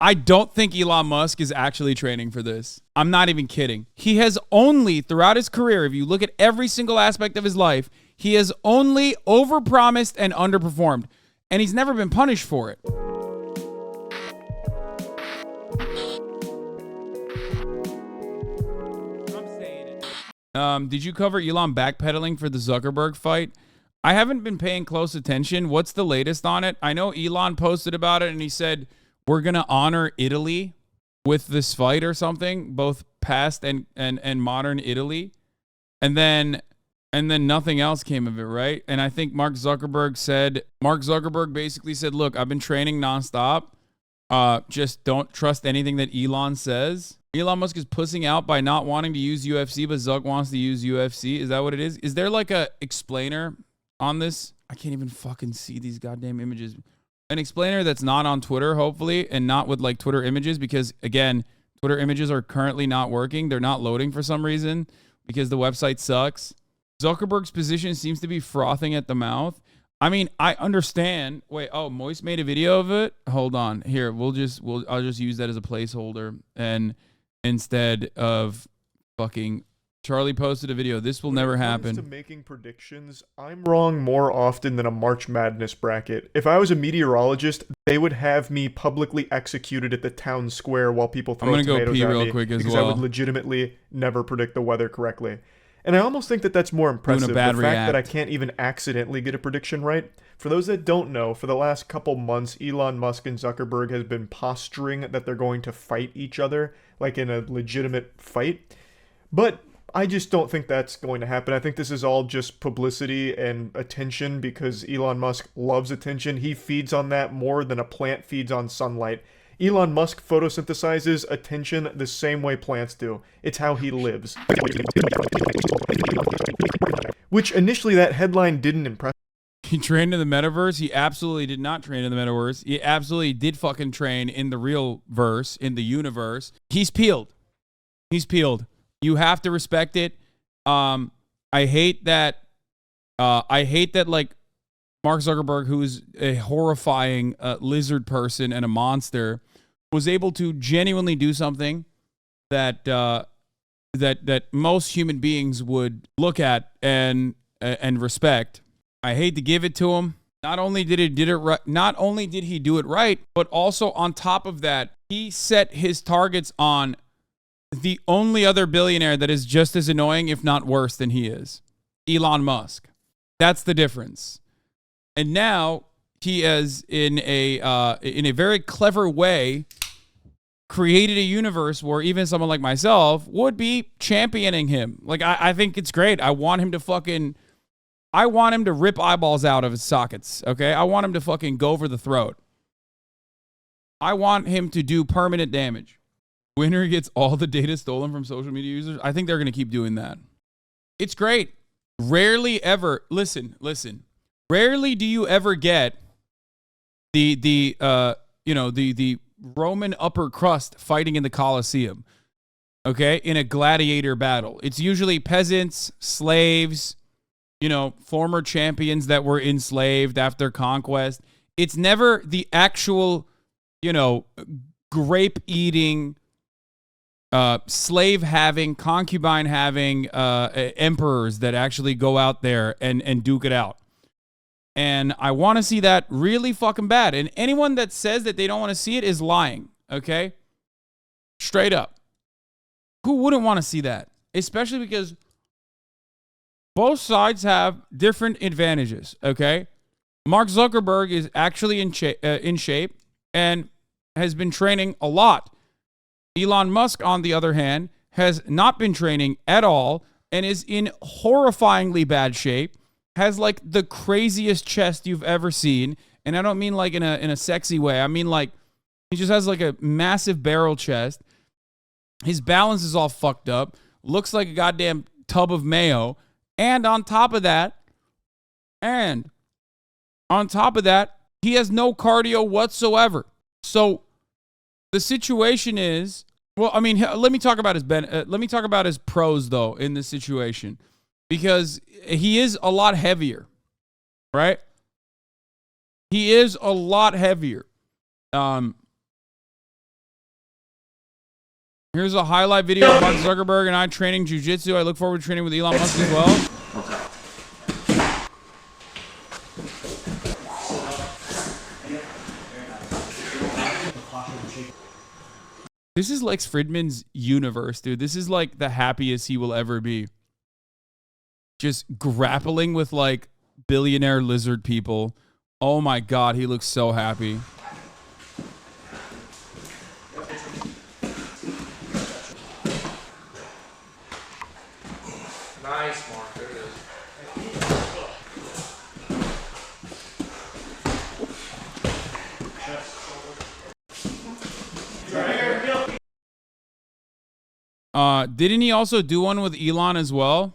I don't think Elon Musk is actually training for this. I'm not even kidding. He has only, throughout his career, if you look at every single aspect of his life, he has only overpromised and underperformed. And he's never been punished for it. Did you cover Elon backpedaling for the Zuckerberg fight? I haven't been paying close attention. What's the latest on it? I know Elon posted about it and he said, we're going to honor Italy with this fight or something, both past and modern Italy. And then nothing else came of it, right? And I think Mark Zuckerberg basically said, look, I've been training nonstop. Just don't trust anything that Elon says. Elon Musk is pussing out by not wanting to use UFC, but Zuck wants to use UFC. Is that what it is? Is there like a explainer on this? I can't even fucking see these goddamn images. An explainer that's not on Twitter, hopefully, and not with like Twitter images, because again, Twitter images are currently not working. They're not loading for some reason because the website sucks. Zuckerberg's position seems to be frothing at the mouth. I mean, I understand. Wait, oh, Moist made a video of it. Hold on. Here, I'll just use that as a placeholder, and instead of fucking Charlie posted a video. This will never happen. When it comes to making predictions, I'm wrong more often than a March Madness bracket. If I was a meteorologist, they would have me publicly executed at the town square while people throw tomatoes at me. I'm gonna go pee real quick as well, because I would legitimately never predict the weather correctly. And I almost think that that's more impressive, the fact that I can't even accidentally get a prediction right. For those that don't know, for the last couple months, Elon Musk and Zuckerberg has been posturing that they're going to fight each other, like in a legitimate fight. But I just don't think that's going to happen. I think this is all just publicity and attention because Elon Musk loves attention. He feeds on that more than a plant feeds on sunlight. Elon Musk photosynthesizes attention the same way plants do. It's how he lives. Which initially that headline didn't impress. He trained in the metaverse. He absolutely did not train in the metaverse. He absolutely did fucking train in the real verse, in the universe. He's peeled. He's peeled. You have to respect it. I hate that like Mark Zuckerberg, who's a horrifying lizard person and a monster, was able to genuinely do something that that most human beings would look at and respect. I hate to give it to him. Not only did he do it right, but also on top of that, he set his targets on the only other billionaire that is just as annoying, if not worse, than he is, Elon Musk. That's the difference. And now he has, in a very clever way, created a universe where even someone like myself would be championing him. Like, I think it's great. I want him to rip eyeballs out of his sockets, okay? I want him to fucking go for the throat. I want him to do permanent damage. Winner gets all the data stolen from social media users. I think they're going to keep doing that. It's great. Rarely ever, listen. Rarely do you ever get the Roman upper crust fighting in the Colosseum, okay, in a gladiator battle. It's usually peasants, slaves, former champions that were enslaved after conquest. It's never the actual, grape-eating, slave-having, concubine-having emperors that actually go out there and duke it out. And I want to see that really fucking bad. And anyone that says that they don't want to see it is lying, okay? Straight up. Who wouldn't want to see that? Especially because both sides have different advantages, okay? Mark Zuckerberg is actually in shape and has been training a lot. Elon Musk, on the other hand, has not been training at all and is in horrifyingly bad shape, has like the craziest chest you've ever seen. And I don't mean like in a sexy way. I mean like he just has like a massive barrel chest. His balance is all fucked up. Looks like a goddamn tub of mayo. And on top of that, he has no cardio whatsoever. So the situation is, well, I mean, let me talk about his pros though in this situation, because he is a lot heavier, right? He is a lot heavier. Here's a highlight video of Mark Zuckerberg and I training jiu-jitsu. I look forward to training with Elon Musk as well. Okay. This is Lex Fridman's universe, dude. This is like the happiest he will ever be. Just grappling with like billionaire lizard people. Oh my God, he looks so happy. Nice, Mark. There it is. Didn't he also do one with Elon as well?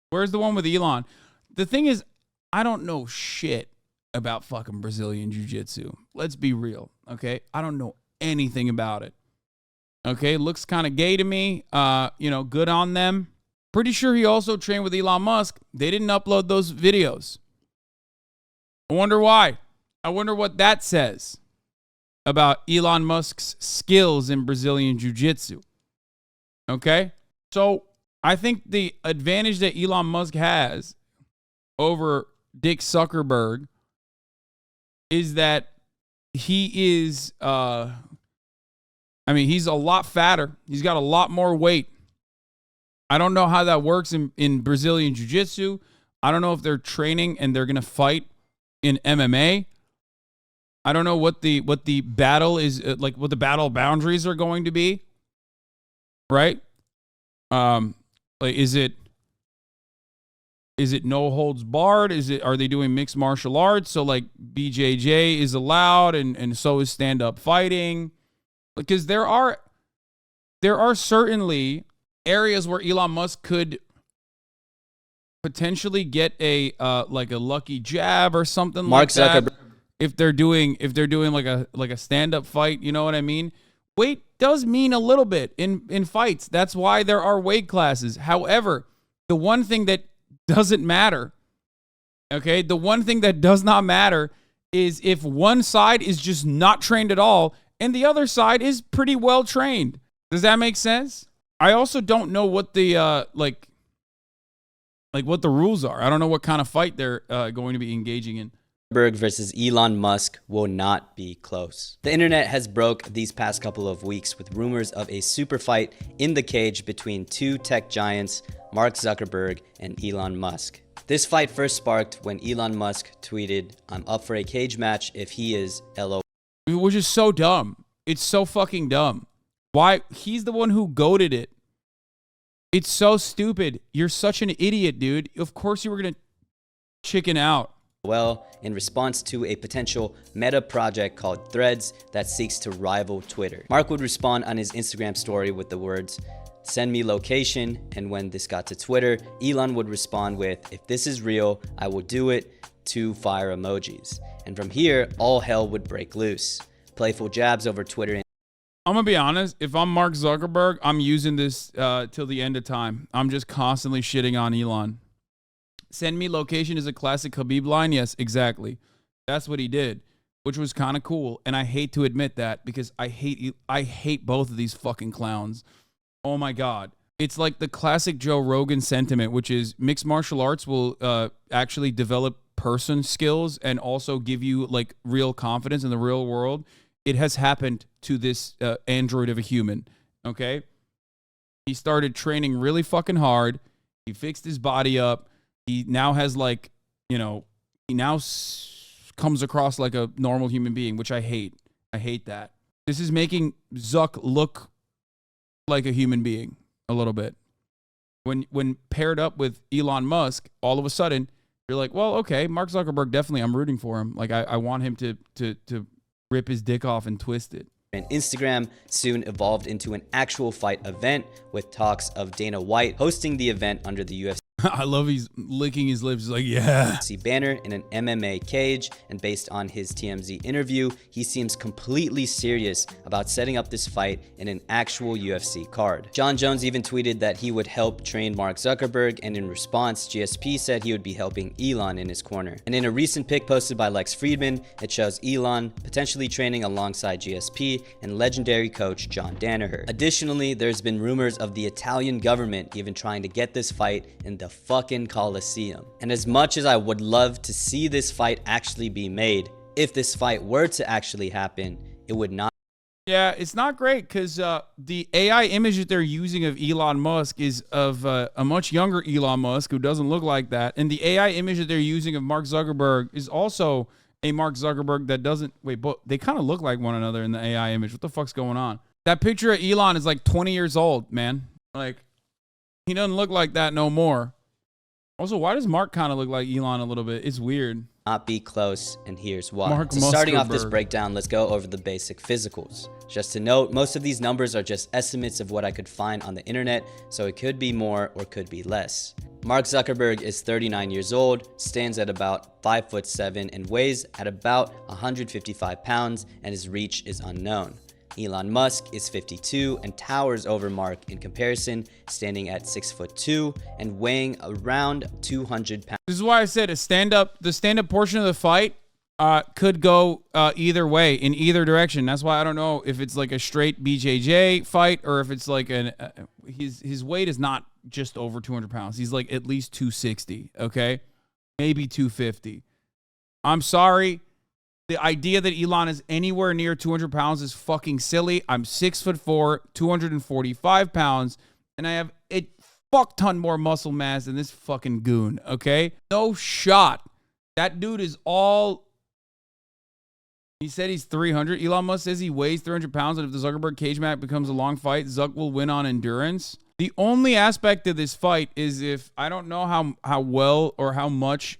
Where's the one with Elon? The thing is, I don't know shit about fucking Brazilian jiu-jitsu. Let's be real, okay? I don't know anything about it. Okay, looks kind of gay to me. You know, good on them. Pretty sure he also trained with Elon Musk. They didn't upload those videos. I wonder why. I wonder what that says about Elon Musk's skills in Brazilian jiu-jitsu. Okay? So I think the advantage that Elon Musk has over Dick Zuckerberg is that he is, he's a lot fatter. He's got a lot more weight. I don't know how that works in Brazilian jiu-jitsu. I don't know if they're training and they're going to fight in MMA. I don't know what the battle is, like what the battle boundaries are going to be. Right? Like is it no holds barred? Are they doing mixed martial arts? So like BJJ is allowed and so is stand-up fighting. Because there are certainly areas where Elon Musk could potentially get a like a lucky jab or something like that. If they're doing like a stand-up fight, you know what I mean? Weight does mean a little bit in fights. That's why there are weight classes. However, the one thing that doesn't matter, okay? The one thing that does not matter is if one side is just not trained at all and the other side is pretty well trained. Does that make sense? I also don't know what the like what the rules are. I don't know what kind of fight they're going to be engaging in. Zuckerberg versus Elon Musk will not be close. The internet has broke these past couple of weeks with rumors of a super fight in the cage between two tech giants, Mark Zuckerberg and Elon Musk. This fight first sparked when Elon Musk tweeted, "I'm up for a cage match if he is LO." Which is so dumb. It's so fucking dumb. Why? He's the one who goated it. It's so stupid. You're such an idiot, dude. Of course you were going to chicken out. Well, in response to a potential meta project called Threads that seeks to rival Twitter. Mark would respond on his Instagram story with the words, "Send me location," and when this got to Twitter, Elon would respond with, "If this is real, I will do it," 2 fire emojis. And from here, all hell would break loose. Playful jabs over Twitter. I'm going to be honest, if I'm Mark Zuckerberg, I'm using this till the end of time. I'm just constantly shitting on Elon. Send me location is a classic Khabib line. Yes, exactly. That's what he did, which was kind of cool. And I hate to admit that because I hate both of these fucking clowns. Oh my God. It's like the classic Joe Rogan sentiment, which is mixed martial arts will actually develop person skills and also give you like real confidence in the real world. It has happened to this android of a human. Okay. He started training really fucking hard. He fixed his body up. He now has like, you know, he now comes across like a normal human being, which I hate. I hate that. This is making Zuck look like a human being a little bit. When paired up with Elon Musk, all of a sudden, you're like, well, okay, Mark Zuckerberg, definitely, I'm rooting for him. Like, I want him to rip his dick off and twist it. And Instagram soon evolved into an actual fight event with talks of Dana White hosting the event under the UFC. I love he's licking his lips. He's like, yeah. See banner in an MMA cage, and based on his TMZ interview, he seems completely serious about setting up this fight in an actual UFC card. John Jones even tweeted that he would help train Mark Zuckerberg, and in response, GSP said he would be helping Elon in his corner. And in a recent pic posted by Lex Friedman, it shows Elon potentially training alongside GSP and legendary coach John Danaher. Additionally, there's been rumors of the Italian government even trying to get this fight in the fucking Coliseum. And as much as I would love to see this fight actually be made, if this fight were to actually happen, it would not. Yeah, it's not great because the AI image that they're using of Elon Musk is of a much younger Elon Musk who doesn't look like that. And the AI image that they're using of Mark Zuckerberg is also a Mark Zuckerberg that doesn't, wait, but they kind of look like one another in the AI image. What the fuck's going on? That picture of Elon is like 20 years old, man. Like, he doesn't look like that no more. Also, why does Mark kind of look like Elon a little bit? It's weird. Not be close, and here's why. Mark So starting off Muskerberg. this breakdown, let's go over the basic physicals. Just to note, most of these numbers are just estimates of what I could find on the internet, so it could be more or could be less. Mark Zuckerberg is 39 years old, stands at about 5'7", and weighs at about 155 pounds, and his reach is unknown. Elon Musk is 52 and towers over Mark in comparison, standing at 6'2" and weighing around 200 pounds. This is why I said the stand-up portion of the fight could go either way, in either direction. That's why I don't know if it's like a straight BJJ fight or if it's like his weight is not just over 200 pounds. He's like at least 260, okay? Maybe 250. I'm sorry. The idea that Elon is anywhere near 200 pounds is fucking silly. I'm 6'4", 245 pounds, and I have a fuck ton more muscle mass than this fucking goon, okay? No shot. That dude is all... He said he's 300. Elon Musk says he weighs 300 pounds, and if the Zuckerberg cage match becomes a long fight, Zuck will win on endurance. The only aspect of this fight is if... I don't know how well or how much...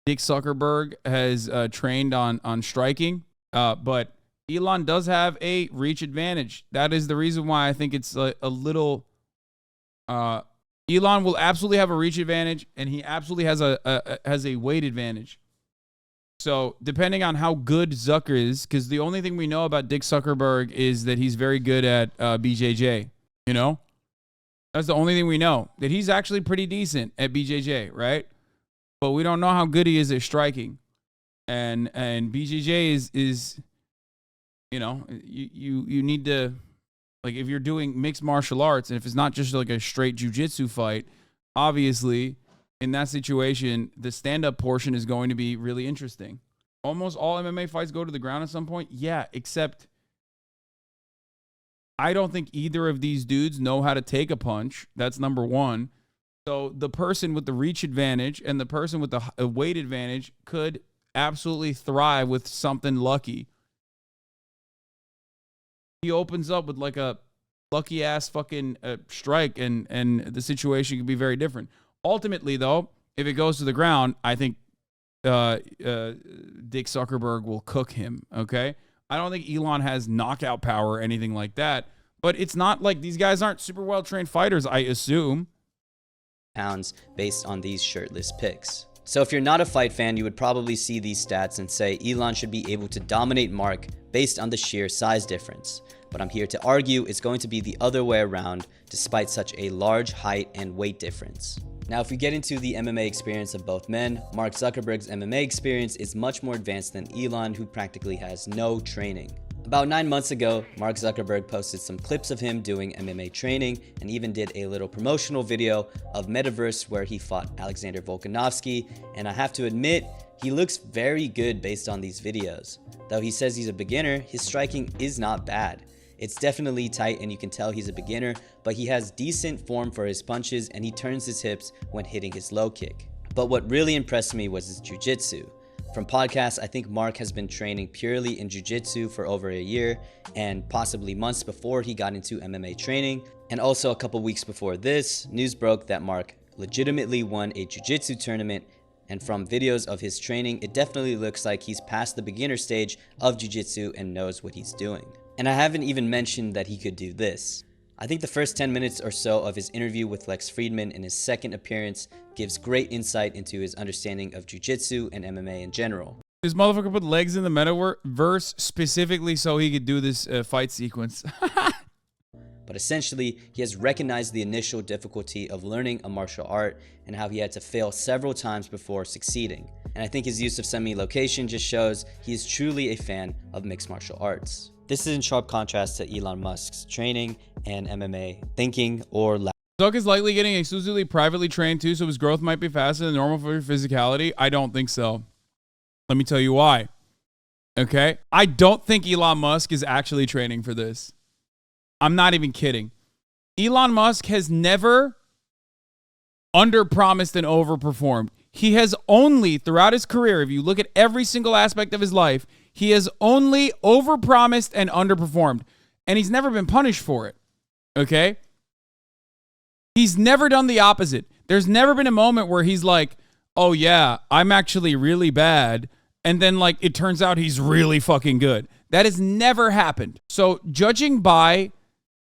Dick Zuckerberg has trained on striking, but Elon does have a reach advantage. That is the reason why I think it's a little... Elon will absolutely have a reach advantage, and he absolutely has a weight advantage. So depending on how good Zucker is, because the only thing we know about Dick Zuckerberg is that he's very good at BJJ, you know? That's the only thing we know, that he's actually pretty decent at BJJ, right? But we don't know how good he is at striking, and BJJ is you know, you need to, like, if you're doing mixed martial arts, and if it's not just like a straight jiu-jitsu fight, obviously in that situation the stand-up portion is going to be really interesting. Almost all MMA fights go to the ground at some point, yeah, except I don't think either of these dudes know how to take a punch. That's number one. So the person with the reach advantage and the person with the weight advantage could absolutely thrive with something lucky. He opens up with like a lucky ass fucking strike, and the situation could be very different. Ultimately, though, if it goes to the ground, I think Dick Zuckerberg will cook him. Okay, I don't think Elon has knockout power or anything like that. But it's not like these guys aren't super well trained fighters, I assume. Pounds based on these shirtless pics. So if you're not a fight fan, you would probably see these stats and say Elon should be able to dominate Mark based on the sheer size difference. But I'm here to argue it's going to be the other way around despite such a large height and weight difference. Now, if we get into the MMA experience of both men, Mark Zuckerberg's MMA experience is much more advanced than Elon, who practically has no training. About 9 months ago, Mark Zuckerberg posted some clips of him doing MMA training and even did a little promotional video of Metaverse where he fought Alexander Volkanovski, and I have to admit, he looks very good based on these videos. Though he says he's a beginner, his striking is not bad. It's definitely tight and you can tell he's a beginner, but he has decent form for his punches and he turns his hips when hitting his low kick. But what really impressed me was his jiu-jitsu. From podcasts, I think Mark has been training purely in jiu-jitsu for over a year and possibly months before he got into MMA training. And also a couple weeks before this, news broke that Mark legitimately won a jiu-jitsu tournament, and from videos of his training, it definitely looks like he's past the beginner stage of jiu-jitsu and knows what he's doing. And I haven't even mentioned that he could do this. I think the first 10 minutes or so of his interview with Lex Fridman in his second appearance gives great insight into his understanding of jiu-jitsu and MMA in general. This motherfucker put legs in the metaverse specifically so he could do this fight sequence. But essentially, he has recognized the initial difficulty of learning a martial art and how he had to fail several times before succeeding. And I think his use of semi-location just shows he is truly a fan of mixed martial arts. This is in sharp contrast to Elon Musk's training and MMA thinking or lack. Zuck is likely getting exclusively privately trained too, so his growth might be faster than normal for physicality. I don't think so. Let me tell you why. Okay? I don't think Elon Musk is actually training for this. I'm not even kidding. Elon Musk has never underpromised and overperformed. He has only, throughout his career, if you look at every single aspect of his life, he has only overpromised and underperformed. And he's never been punished for it. Okay? He's never done the opposite. There's never been a moment where he's like, oh yeah, I'm actually really bad. And then like it turns out he's really fucking good. That has never happened. So judging by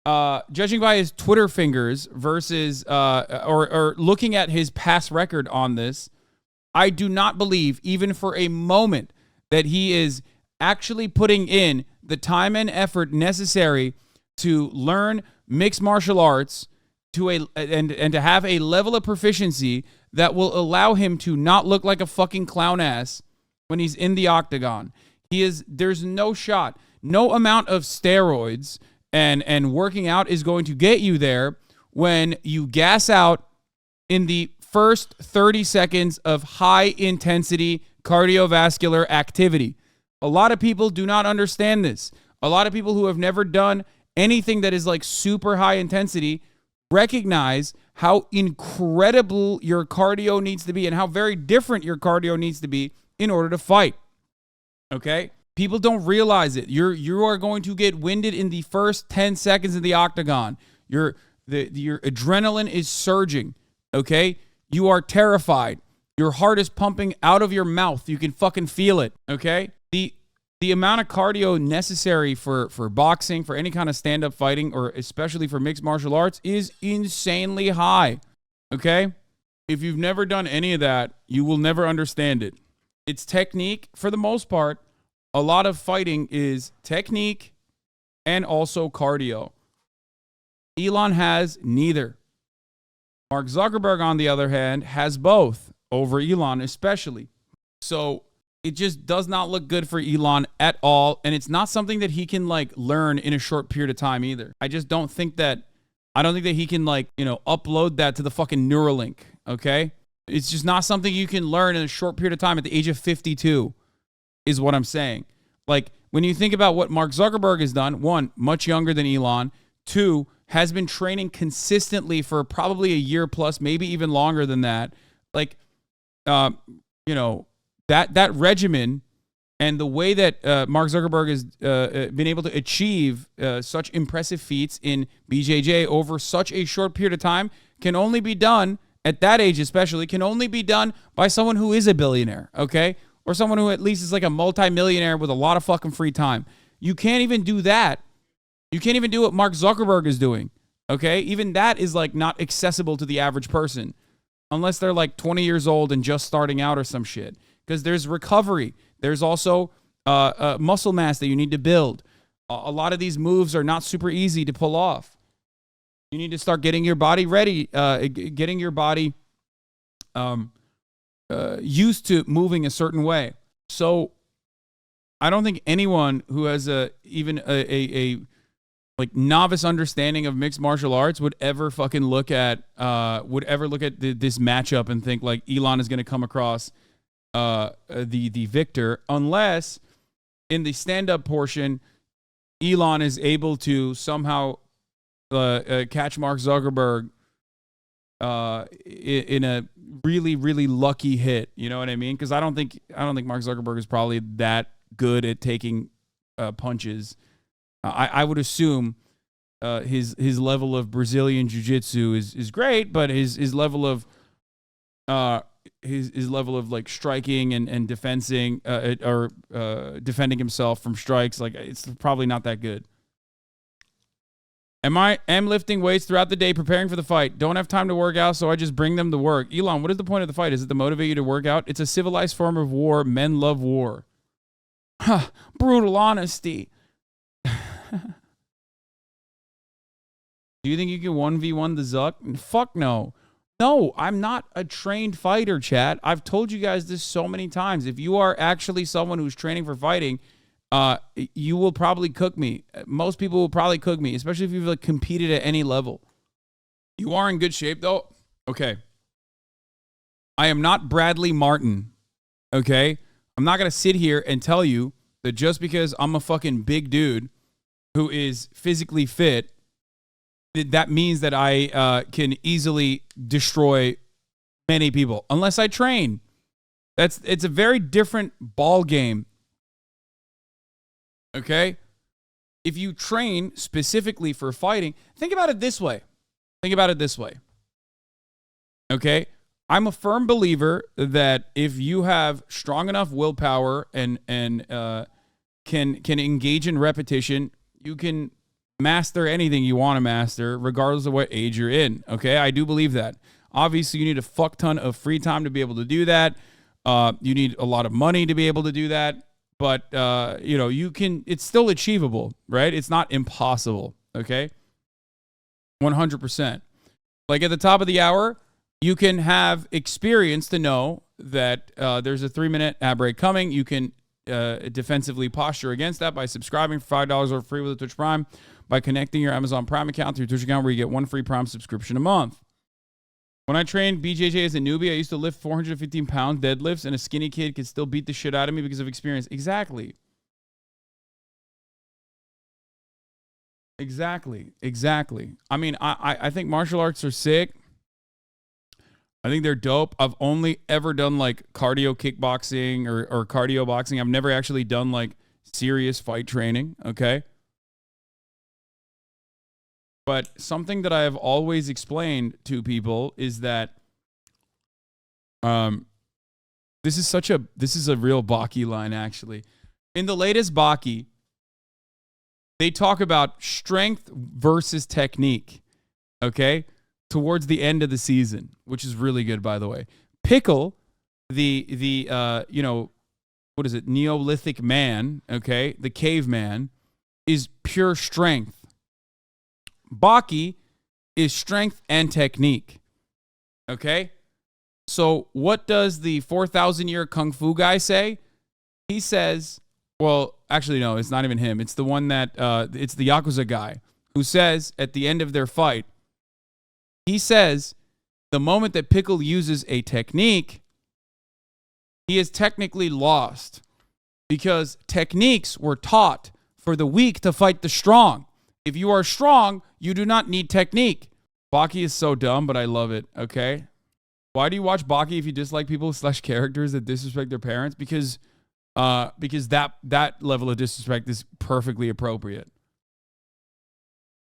his Twitter fingers versus or looking at his past record on this, I do not believe even for a moment that he is actually putting in the time and effort necessary to learn mixed martial arts and to have a level of proficiency that will allow him to not look like a fucking clown ass when he's in the octagon. There's no shot. No amount of steroids and working out is going to get you there when you gas out in the first 30 seconds of high intensity cardiovascular activity. A lot of people do not understand this. A lot of people who have never done anything that is like super high intensity recognize how incredible your cardio needs to be and how very different your cardio needs to be in order to fight. Okay? People don't realize it. You are going to get winded in the first 10 seconds of the octagon. Your adrenaline is surging. Okay? You are terrified. Your heart is pumping out of your mouth. You can fucking feel it. Okay? The amount of cardio necessary for boxing, for any kind of stand-up fighting, or especially for mixed martial arts, is insanely high. Okay? If you've never done any of that, you will never understand it. It's technique for the most part. A lot of fighting is technique and also cardio. Elon has neither. Mark Zuckerberg, on the other hand, has both over Elon especially. So it just does not look good for Elon at all. And it's not something that he can like learn in a short period of time either. I don't think that he can like, upload that to the fucking Neuralink. Okay. It's just not something you can learn in a short period of time at the age of 52 is what I'm saying. Like when you think about what Mark Zuckerberg has done, one, much younger than Elon, two, has been training consistently for probably a year plus, maybe even longer than that. Like, that regimen and the way that Mark Zuckerberg has been able to achieve such impressive feats in BJJ over such a short period of time can only be done, at that age especially, can only be done by someone who is a billionaire, okay? Or someone who at least is like a multimillionaire with a lot of fucking free time. You can't even do that. You can't even do what Mark Zuckerberg is doing, okay? Even that is like not accessible to the average person unless they're like 20 years old and just starting out or some shit. Because there's recovery. There's also muscle mass that you need to build. A lot of these moves are not super easy to pull off. You need to start getting your body ready, getting your body used to moving a certain way. So I don't think anyone who has even a like novice understanding of mixed martial arts would ever fucking look at this matchup and think like Elon is going to come across the victor, unless in the stand-up portion Elon is able to somehow catch Mark Zuckerberg in a really, really lucky hit. You know what I mean? Because I don't think Mark Zuckerberg is probably that good at taking punches. I would assume his level of Brazilian jiu-jitsu is great, but his level of his level of like striking and defending himself from strikes, like it's probably not that good. Am lifting weights throughout the day, preparing for the fight. Don't have time to work out, so I just bring them to work. Elon, what is the point of the fight? Is it to motivate you to work out? It's a civilized form of war. Men love war. Huh, brutal honesty. Do you think you can 1v1 the Zuck? Fuck no. No, I'm not a trained fighter, chat. I've told you guys this so many times. If you are actually someone who's training for fighting, you will probably cook me. Most people will probably cook me, especially if you've like competed at any level. You are in good shape though. Okay. I am not Bradley Martin. Okay. I'm not going to sit here and tell you that just because I'm a fucking big dude who is physically fit, that means that I can easily destroy many people unless I train. It's a very different ball game. Okay? If you train specifically for fighting, think about it this way. Okay? I'm a firm believer that if you have strong enough willpower and can engage in repetition, you can master anything you want to master, regardless of what age you're in. Okay? I do believe that. Obviously, you need a fuck ton of free time to be able to do that. You need a lot of money to be able to do that. But, you can, it's still achievable, right? It's not impossible, okay? 100%. Like at the top of the hour, you can have experience to know that there's a 3-minute ad break coming. You can defensively posture against that by subscribing for $5 or free with a Twitch Prime, by connecting your Amazon Prime account to your Twitch account where you get 1 free Prime subscription a month. When I trained BJJ as a newbie, I used to lift 415 pound deadlifts, and a skinny kid could still beat the shit out of me because of experience. Exactly. I mean, I think martial arts are sick. I think they're dope. I've only ever done like cardio kickboxing or cardio boxing. I've never actually done like serious fight training, okay? But something that I have always explained to people is that this is a real Baki line, actually. In the latest Baki, they talk about strength versus technique, okay, towards the end of the season, which is really good, by the way. Pickle, the what is it, Neolithic man, okay, the caveman, is pure strength. Baki is strength and technique. Okay? So what does the 4,000-year Kung Fu guy say? He says, well, actually, no, it's not even him. It's the one that, it's the Yakuza guy who says at the end of their fight, he says the moment that Pickle uses a technique, he is technically lost because techniques were taught for the weak to fight the strong. If you are strong, you do not need technique. Baki is so dumb, but I love it, okay? Why do you watch Baki if you dislike people / characters that disrespect their parents? Because that level of disrespect is perfectly appropriate.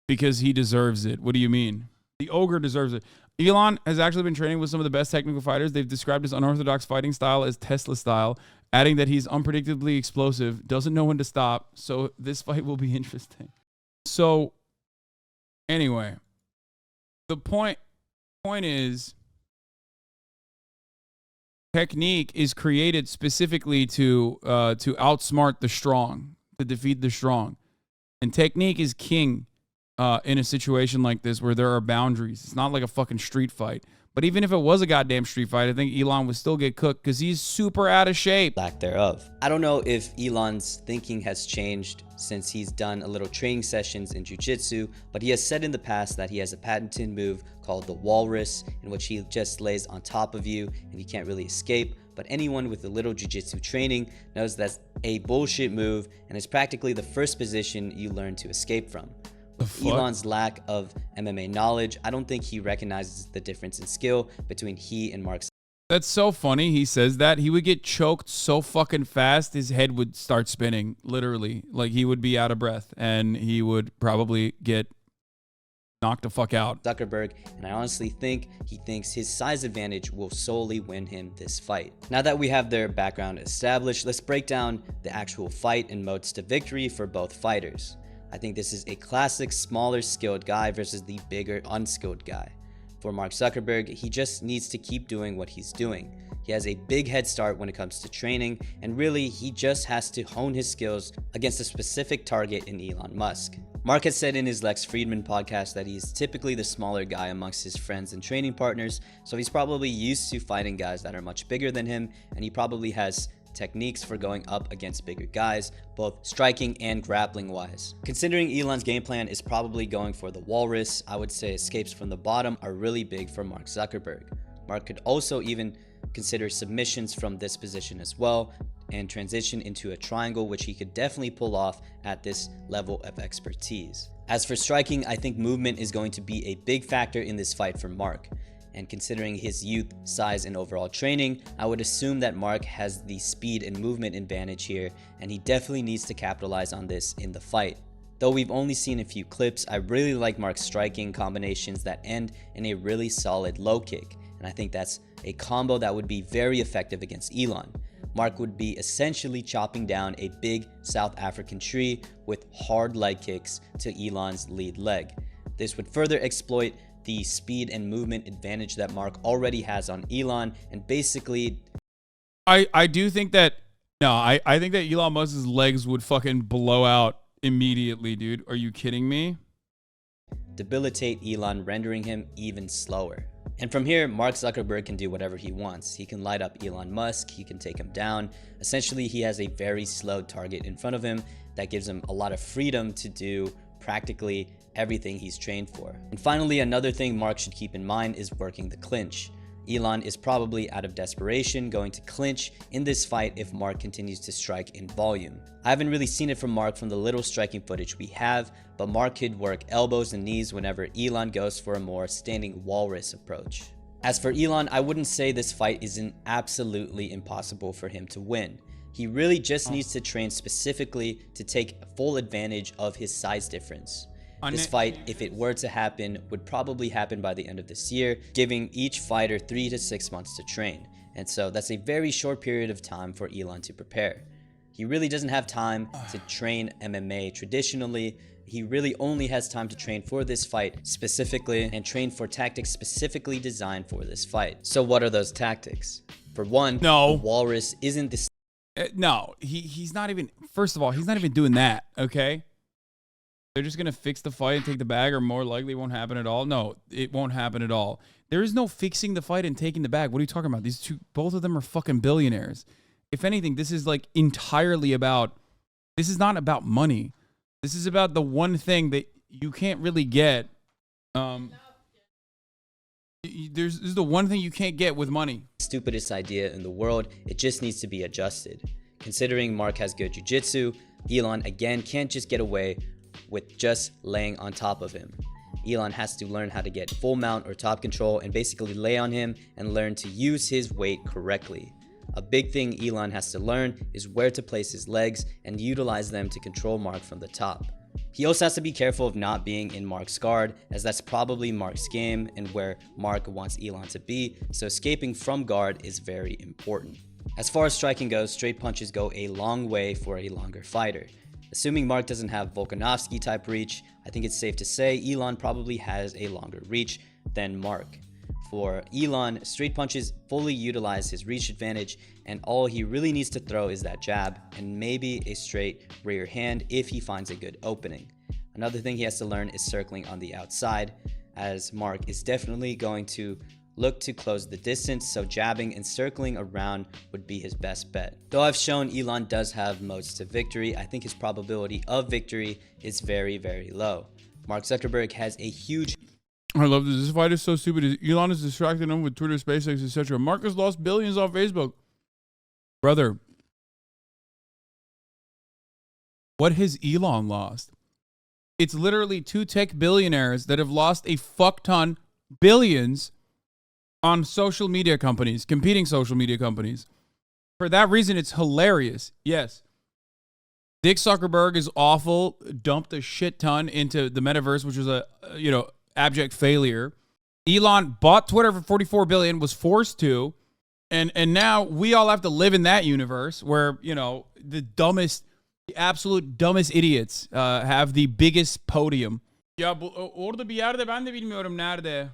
Because he deserves it. What do you mean? The ogre deserves it. Elon has actually been training with some of the best technical fighters. They've described his unorthodox fighting style as Tesla style, adding that he's unpredictably explosive, doesn't know when to stop, so this fight will be interesting. So, anyway, the point is, technique is created specifically to outsmart the strong, to defeat the strong, and technique is king in a situation like this where there are boundaries. It's not like a fucking street fight. But even if it was a goddamn street fight, I think Elon would still get cooked because he's super out of shape. Lack thereof. I don't know if Elon's thinking has changed since he's done a little training sessions in jiu-jitsu, but he has said in the past that he has a patented move called the walrus, in which he just lays on top of you and you can't really escape. But anyone with a little jiu-jitsu training knows that's a bullshit move, and it's practically the first position you learn to escape from. With Elon's lack of MMA knowledge, I don't think he recognizes the difference in skill between he and Mark. That's so funny. He says that. He would get choked so fucking fast, his head would start spinning, literally. Like, he would be out of breath, and he would probably get knocked the fuck out. Zuckerberg, and I honestly think he thinks his size advantage will solely win him this fight. Now that we have their background established, let's break down the actual fight and modes to victory for both fighters. I think this is a classic smaller skilled guy versus the bigger unskilled guy. For Mark Zuckerberg, he just needs to keep doing what he's doing. He has a big head start when it comes to training, and really he just has to hone his skills against a specific target in Elon Musk. Mark has said in his Lex Fridman podcast that he's typically the smaller guy amongst his friends and training partners, so he's probably used to fighting guys that are much bigger than him, and he probably has techniques for going up against bigger guys, both striking and grappling wise. Considering Elon's game plan is probably going for the walrus, I would say escapes from the bottom are really big for Mark Zuckerberg. Mark could also even consider submissions from this position as well and transition into a triangle, which he could definitely pull off at this level of expertise. As for striking, I think movement is going to be a big factor in this fight for Mark. And considering his youth, size, and overall training, I would assume that Mark has the speed and movement advantage here, and he definitely needs to capitalize on this in the fight. Though we've only seen a few clips, I really like Mark's striking combinations that end in a really solid low kick, and I think that's a combo that would be very effective against Elon. Mark would be essentially chopping down a big South African tree with hard leg kicks to Elon's lead leg. This would further exploit the speed and movement advantage that Mark already has on Elon, and basically I do think that I think that Elon Musk's legs would fucking blow out immediately, dude. Are you kidding me? Debilitate Elon, rendering him even slower. And from here, Mark Zuckerberg can do whatever he wants. He can light up Elon Musk, he can take him down. Essentially, he has a very slow target in front of him that gives him a lot of freedom to do practically everything he's trained for. And finally, another thing Mark should keep in mind is working the clinch. Elon is probably out of desperation going to clinch in this fight if Mark continues to strike in volume. I haven't really seen it from Mark from the little striking footage we have, but Mark could work elbows and knees whenever Elon goes for a more standing walrus approach. As for Elon, I wouldn't say this fight isn't absolutely impossible for him to win. He really just needs to train specifically to take full advantage of his size difference. This fight, if it were to happen, would probably happen by the end of this year, giving each fighter 3 to 6 months to train. And so that's a very short period of time for Elon to prepare. He really doesn't have time to train MMA traditionally. He really only has time to train for this fight specifically and train for tactics specifically designed for this fight. So what are those tactics? For one, the walrus isn't the no, he's not even, first of all, he's not even doing that, okay? They're just going to fix the fight and take the bag, or more likely it won't happen at all. No, it won't happen at all. There is no fixing the fight and taking the bag. What are you talking about? These two, both of them are fucking billionaires. If anything, this is like entirely about, this is not about money. This is about the one thing that you can't really get. This is the one thing you can't get with money. Stupidest idea in the world. It just needs to be adjusted. Considering Mark has good jiu-jitsu, Elon again can't just get away with just laying on top of him. Elon has to learn how to get full mount or top control and basically lay on him and learn to use his weight correctly. A big thing Elon has to learn is where to place his legs and utilize them to control Mark from the top. He also has to be careful of not being in Mark's guard, as that's probably Mark's game and where Mark wants Elon to be, so escaping from guard is very important. As far as striking goes, straight punches go a long way for a longer fighter. Assuming Mark doesn't have Volkanovski type reach, I think it's safe to say Elon probably has a longer reach than Mark. For Elon, straight punches fully utilize his reach advantage, and all he really needs to throw is that jab and maybe a straight rear hand if he finds a good opening. Another thing he has to learn is circling on the outside, as Mark is definitely going to look to close the distance, so jabbing and circling around would be his best bet. Though I've shown Elon does have modes to victory, I think his probability of victory is very, very low. Mark Zuckerberg has a huge... I love this. This fight is so stupid. Elon is distracting him with Twitter, SpaceX, etc. Mark has lost billions on Facebook. Brother, what has Elon lost? It's literally two tech billionaires that have lost a fuck ton, billions, on social media companies, competing social media companies. For that reason, it's hilarious. Yes. Dick Zuckerberg is awful, dumped a shit ton into the metaverse, which was a, abject failure. Elon bought Twitter for $44 billion, was forced to, and now we all have to live in that universe where, the dumbest The absolute dumbest idiots have the biggest podium. Ya orada bir yerde ben de bilmiyorum nerede.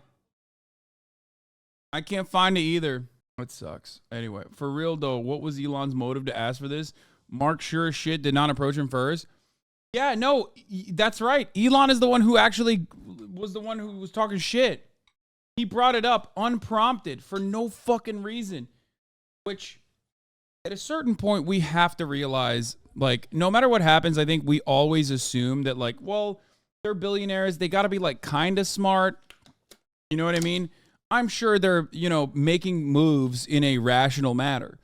I can't find it either. It sucks. Anyway, for real though, what was Elon's motive to ask for this? Mark sure as shit did not approach him first. Yeah, no, that's right. Elon is the one who actually was the one who was talking shit. He brought it up unprompted for no fucking reason. Which, at a certain point, we have to realize, like, no matter what happens, I think we always assume that, like, well, they're billionaires. They got to be, like, kind of smart. You know what I mean? I'm sure they're, you know, making moves in a rational manner.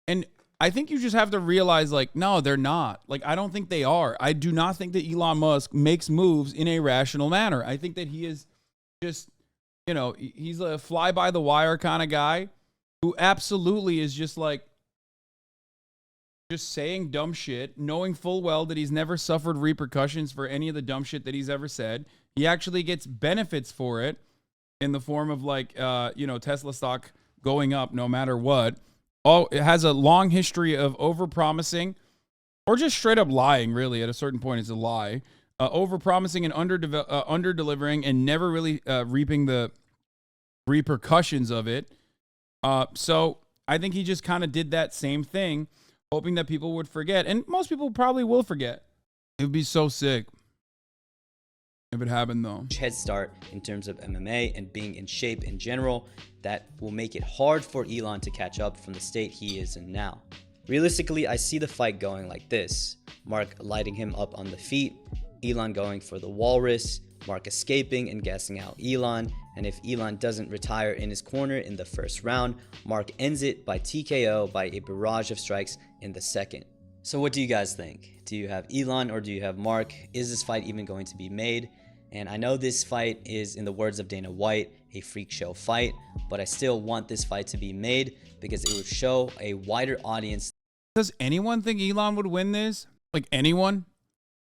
And I think you just have to realize, like, no, they're not. Like, I don't think they are. I do not think that Elon Musk makes moves in a rational manner. I think that he is just, you know, he's a fly-by-the-wire kind of guy who absolutely is just, like, just saying dumb shit, knowing full well that he's never suffered repercussions for any of the dumb shit that he's ever said. He actually gets benefits for it in the form of, like, you know, Tesla stock going up no matter what. Oh, it has a long history of over-promising or just straight up lying, really. At a certain point, it's a lie. Over-promising and under-delivering and never really reaping the repercussions of it. So I think he just kind of did that same thing, hoping that people would forget. And most people probably will forget. It would be so sick if it happened, though. Head start in terms of MMA and being in shape in general that will make it hard for Elon to catch up from the state he is in now. Realistically, I see the fight going like this: Mark lighting him up on the feet, Elon going for the walrus, Mark escaping and gassing out Elon, and if Elon doesn't retire in his corner in the first round, Mark ends it by TKO by a barrage of strikes in the second. So what do you guys think? Do you have Elon or do you have Mark? Is this fight even going to be made? And I know this fight is, in the words of Dana White, a freak show fight, but I still want this fight to be made because it would show a wider audience. Does anyone think Elon would win this? Like, anyone?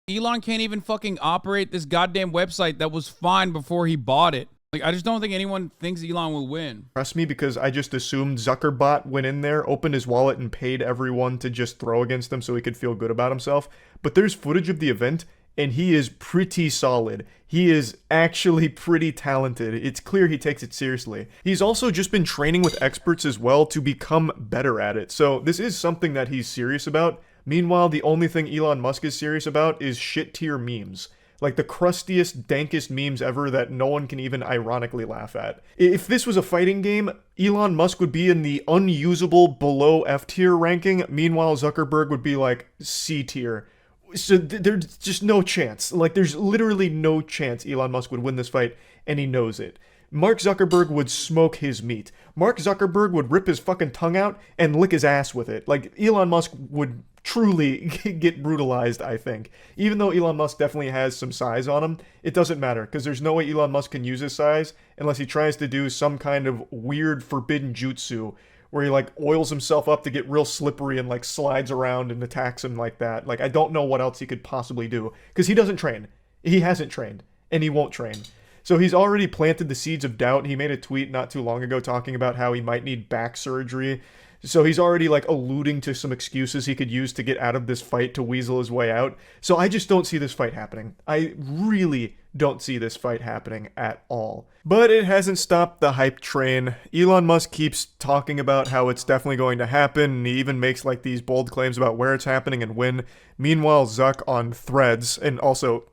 Elon can't even fucking operate this goddamn website that was fine before he bought it. Like, I just don't think anyone thinks Elon will win. Trust me, because I just assumed Zuckerberg went in there, opened his wallet, and paid everyone to just throw against him so he could feel good about himself. But there's footage of the event, and he is pretty solid. He is actually pretty talented. It's clear he takes it seriously. He's also just been training with experts as well to become better at it. So this is something that he's serious about. Meanwhile, the only thing Elon Musk is serious about is shit-tier memes. Like the crustiest, dankest memes ever that no one can even ironically laugh at. If this was a fighting game, Elon Musk would be in the unusable below F-tier ranking. Meanwhile, Zuckerberg would be like C-tier. So there's just no chance. Like, there's literally no chance Elon Musk would win this fight, and he knows it. Mark Zuckerberg would smoke his meat. Mark Zuckerberg would rip his fucking tongue out and lick his ass with it. Like, Elon Musk would truly get brutalized, I think. Even though Elon Musk definitely has some size on him, it doesn't matter, because there's no way Elon Musk can use his size unless he tries to do some kind of weird forbidden jutsu where he, like, oils himself up to get real slippery and, like, slides around and attacks him like that. Like, I don't know what else he could possibly do, because he doesn't train. He hasn't trained, and he won't train. So he's already planted the seeds of doubt. He made a tweet not too long ago talking about how he might need back surgery. So he's already, like, alluding to some excuses he could use to get out of this fight to weasel his way out. So I just don't see this fight happening. I really don't see this fight happening at all. But it hasn't stopped the hype train. Elon Musk keeps talking about how it's definitely going to happen, and he even makes, like, these bold claims about where it's happening and when. Meanwhile, Zuck on Threads, and also,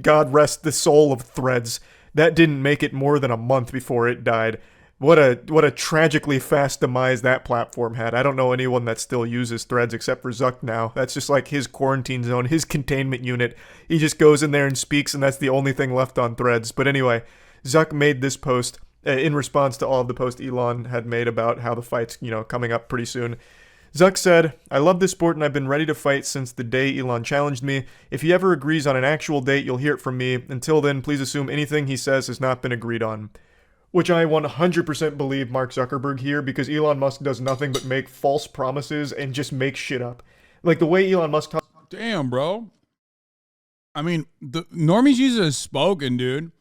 God rest the soul of Threads, that didn't make it more than a month before it died. What a tragically fast demise that platform had. I don't know anyone that still uses Threads except for Zuck now. That's just like his quarantine zone, his containment unit. He just goes in there and speaks, and that's the only thing left on Threads. But anyway, Zuck made this post in response to all of the posts Elon had made about how the fight's, coming up pretty soon. Zuck said, "I love this sport and I've been ready to fight since the day Elon challenged me. If he ever agrees on an actual date, you'll hear it from me. Until then, please assume anything he says has not been agreed on." Which I 100% believe Mark Zuckerberg here, because Elon Musk does nothing but make false promises and just make shit up. Like the way Elon Musk talks. Damn, bro. I mean, the normies use it as spoken, dude.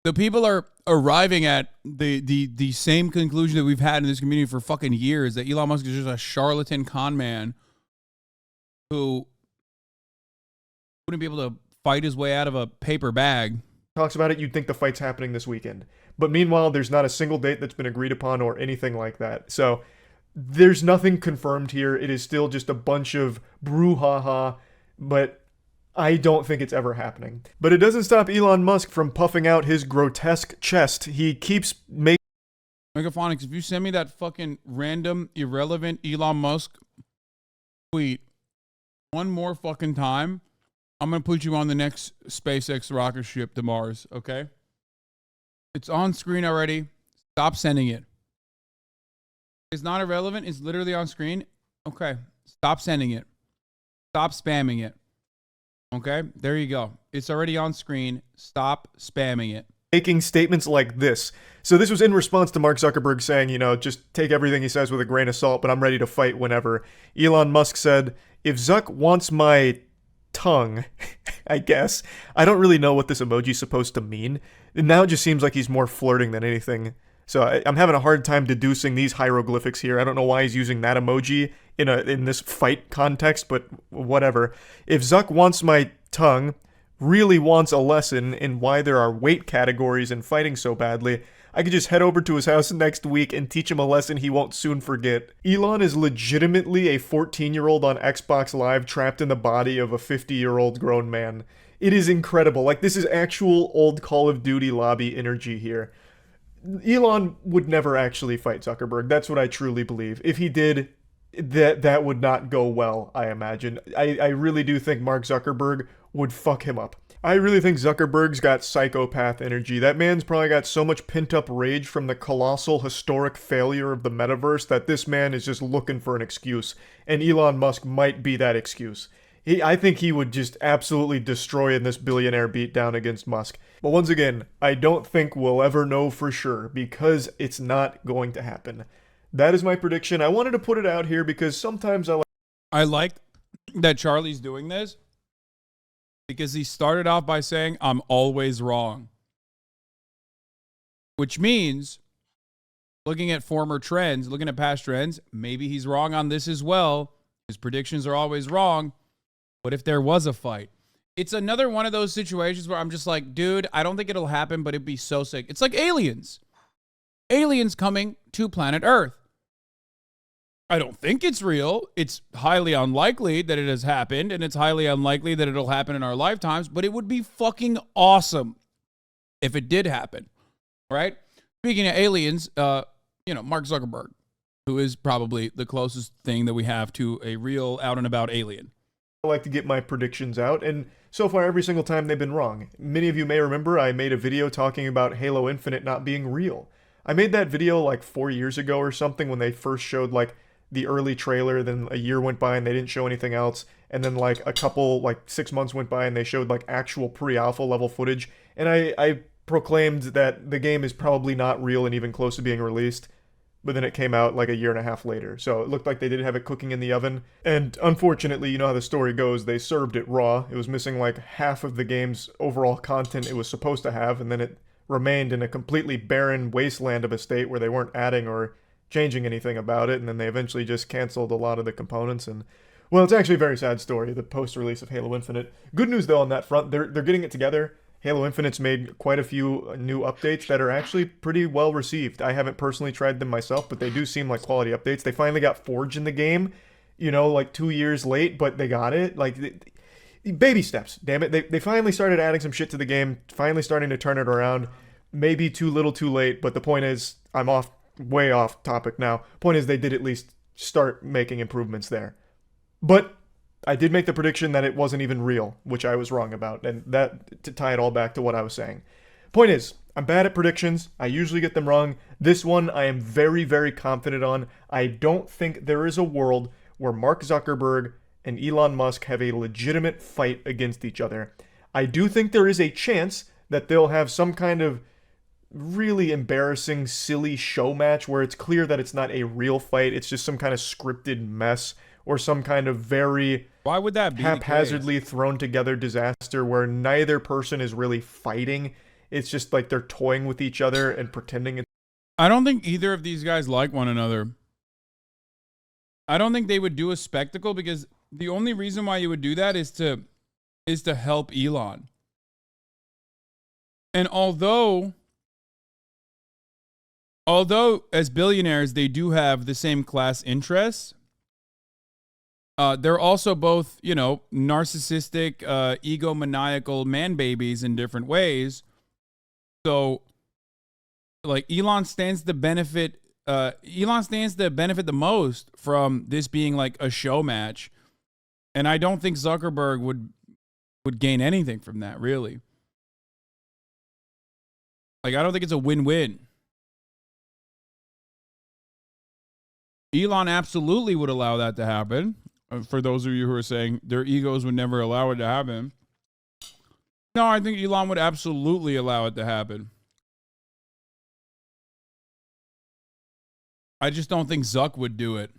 The people are arriving at the same conclusion that we've had in this community for fucking years, that Elon Musk is just a charlatan con man who wouldn't be able to fight his way out of a paper bag. Talks about it, you'd think the fight's happening this weekend. But meanwhile, there's not a single date that's been agreed upon or anything like that. So there's nothing confirmed here. It is still just a bunch of brouhaha, but I don't think it's ever happening. But it doesn't stop Elon Musk from puffing out his grotesque chest. He keeps making... Megaphonics, if you send me that fucking random, irrelevant Elon Musk tweet one more fucking time, I'm going to put you on the next SpaceX rocket ship to Mars, okay? It's on screen already. Stop sending it. It's not irrelevant. It's literally on screen. Okay. Stop sending it. Stop spamming it. Okay? There you go. It's already on screen. Stop spamming it. Making statements like this. So this was in response to Mark Zuckerberg saying, you know, just take everything he says with a grain of salt, but I'm ready to fight whenever. Elon Musk said, if Zuck wants my tongue, I guess. I don't really know what this emoji's supposed to mean. Now it just seems like he's more flirting than anything. So I'm having a hard time deducing these hieroglyphics here. I don't know why he's using that emoji in this fight context, but whatever. If Zuck wants my tongue, really wants a lesson in why there are weight categories and fighting so badly, I could just head over to his house next week and teach him a lesson he won't soon forget. Elon is legitimately a 14-year-old on Xbox Live trapped in the body of a 50-year-old grown man. It is incredible. Like, this is actual old Call of Duty lobby energy here. Elon would never actually fight Zuckerberg. That's what I truly believe. If he did, that would not go well, I imagine. I really do think Mark Zuckerberg would fuck him up. I really think Zuckerberg's got psychopath energy. That man's probably got so much pent-up rage from the colossal historic failure of the metaverse that this man is just looking for an excuse. And Elon Musk might be that excuse. I think he would just absolutely destroy in this billionaire beatdown against Musk. But once again, I don't think we'll ever know for sure because it's not going to happen. That is my prediction. I wanted to put it out here because sometimes I like that Charlie's doing this because he started off by saying, I'm always wrong. Which means, looking at former trends, looking at past trends, maybe he's wrong on this as well. His predictions are always wrong. What if there was a fight? It's another one of those situations where I'm just like, dude, I don't think it'll happen, but it'd be so sick. It's like aliens. Aliens coming to planet Earth. I don't think it's real. It's highly unlikely that it has happened, and it's highly unlikely that it'll happen in our lifetimes, but it would be fucking awesome if it did happen, right? Speaking of aliens, Mark Zuckerberg, who is probably the closest thing that we have to a real out-and-about alien. I like to get my predictions out, and so far every single time they've been wrong. Many of you may remember I made a video talking about Halo Infinite not being real. I made that video like 4 years ago or something when they first showed like the early trailer, then a year went by and they didn't show anything else, and then like 6 months went by and they showed like actual pre-alpha level footage, and I proclaimed that the game is probably not real and even close to being released. But then it came out like a year and a half later. So it looked like they did have it cooking in the oven. And unfortunately, you know how the story goes, they served it raw. It was missing like half of the game's overall content it was supposed to have, and then it remained in a completely barren wasteland of a state where they weren't adding or changing anything about it, and then they eventually just canceled a lot of the components. And well, it's actually a very sad story, the post-release of Halo Infinite. Good news though on that front, they're getting it together. Halo Infinite's made quite a few new updates that are actually pretty well received. I haven't personally tried them myself, but they do seem like quality updates. They finally got Forge in the game, like 2 years late, but they got it. Like, baby steps, damn it. They finally started adding some shit to the game, finally starting to turn it around. Maybe too little too late, but the point is, I'm way off topic now. Point is, they did at least start making improvements there. But I did make the prediction that it wasn't even real, which I was wrong about, and that to tie it all back to what I was saying. Point is, I'm bad at predictions. I usually get them wrong. This one I am very, very confident on. I don't think there is a world where Mark Zuckerberg and Elon Musk have a legitimate fight against each other. I do think there is a chance that they'll have some kind of really embarrassing, silly show match where it's clear that it's not a real fight. It's just some kind of scripted mess or some kind of very... Why would that be haphazardly thrown together disaster where neither person is really fighting? It's just like they're toying with each other and pretending it's... I don't think either of these guys like one another. I don't think they would do a spectacle because the only reason why you would do that is to is to help Elon. And although as billionaires, they do have the same class interests, they're also both, you know, narcissistic, egomaniacal man babies in different ways. So, like, Elon stands to benefit the most from this being like a show match. And I don't think Zuckerberg would gain anything from that, really. Like, I don't think it's a win-win. Elon absolutely would allow that to happen. For those of you who are saying their egos would never allow it to happen. No, I think Elon would absolutely allow it to happen. I just don't think Zuck would do it.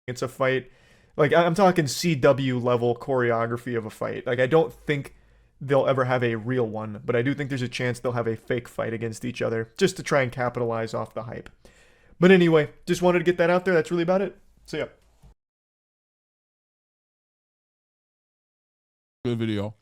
It's a fight. Like, I'm talking CW level choreography of a fight. Like, I don't think they'll ever have a real one, but I do think there's a chance they'll have a fake fight against each other just to try and capitalize off the hype. But anyway, just wanted to get that out there. That's really about it. So yeah. Good video.